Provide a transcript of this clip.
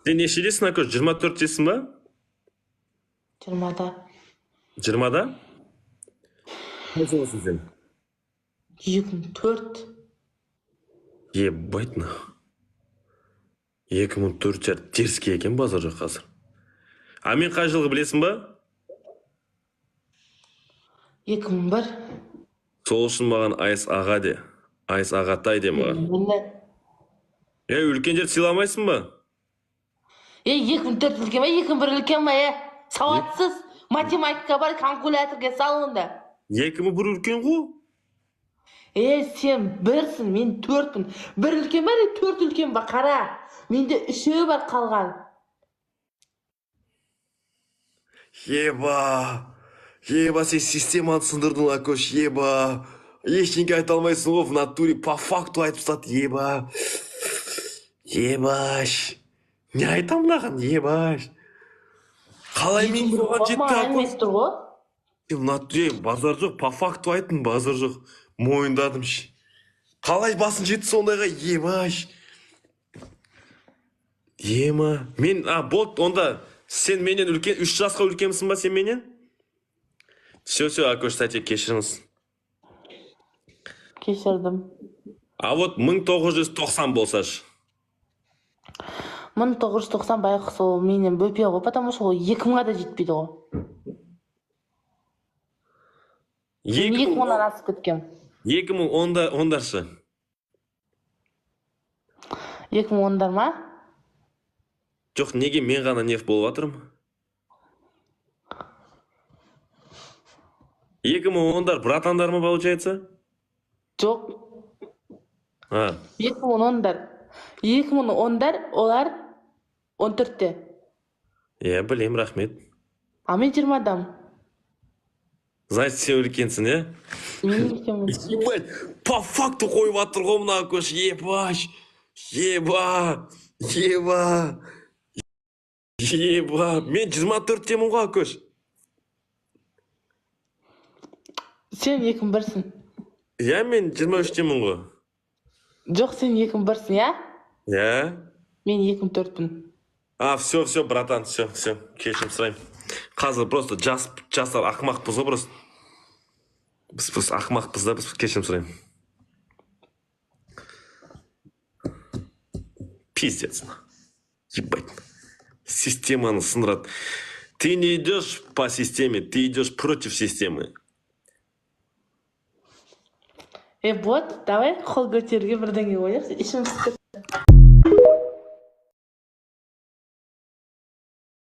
Сен нешедесің, Акош? 24-тесің ба? 20-да. 20-да? Қайсы болсын сен? 2004. Ебать, 2004 жар теріске екен базар жоқ қазір. А мен қай жылғы білесің ба? 2001. Сол үшін маған Айс аға де. Айс ағатай де маған. Үлкен жер сыйламайсың ба? 2004 үлкен ба, 2001 үлкен ба, сауатсыз. Математика бар, калькуляторға сал онда. 2001 үлкен ғой. Сен бірсің, мен 4-пін. 1 үлкен ба, 4 үлкен ба, қара. Менде 3 бар қалған. Еба, сен системаны сындырдың, Акош, еба. Ештеңке айта алмайсың ғой, в натуре по факту айтып тастады, еба. Ебаш. Не айтам мынаған, ебаш. Қалай мен бұған жетті, Акош? В натуре базар жоқ, по факту айттың, базар жоқ. Мойындадым ше. Қалай басын жетті сондайға, ебаш. Ема. Мен, болды, онда сен менен үлкен, 3 жасқа үлкенсің ба сен менен? Все, Акош, сәтек, кешіріңіз. Кешірдім. А вот 1990 болсаш. 1990 байқұс ол менен бөпе ғой, потому что ол 2000-ға да жетпейді ғой. 2010-дан асып кеткен. 2010-даршы. 2010-дар ма? Жоқ, неге мен ғана неф болып атырым? 2010-дар братандар ма получается? Жоқ. 2010-дар. 2010-дар олар 14-те. Білем, рахмет. А мен 20-дам. Значит, сен үлкенсің, Мен үлкенмін. Ебать, по факту қойып атыр ғой мына, Акош, ебаш. Еба. Мен 24-темін ғой, Акош. Сен 2001-сің. Мен 23-темін ғой. Жоқ, сен 2001-сің, Мен 2004-пін. Все, братан, все. Кешірім сұрайым. Қазір просто жастар ақымақпыз ғой, просто. Біз ақымақпыз да, біз кешірім сұрайым. Пиздец. Ебать. Системаны сындырады. Ты не идешь по системе, ты идешь против системы. Вот, давай қол көтеруге бірдеңе ойнайық.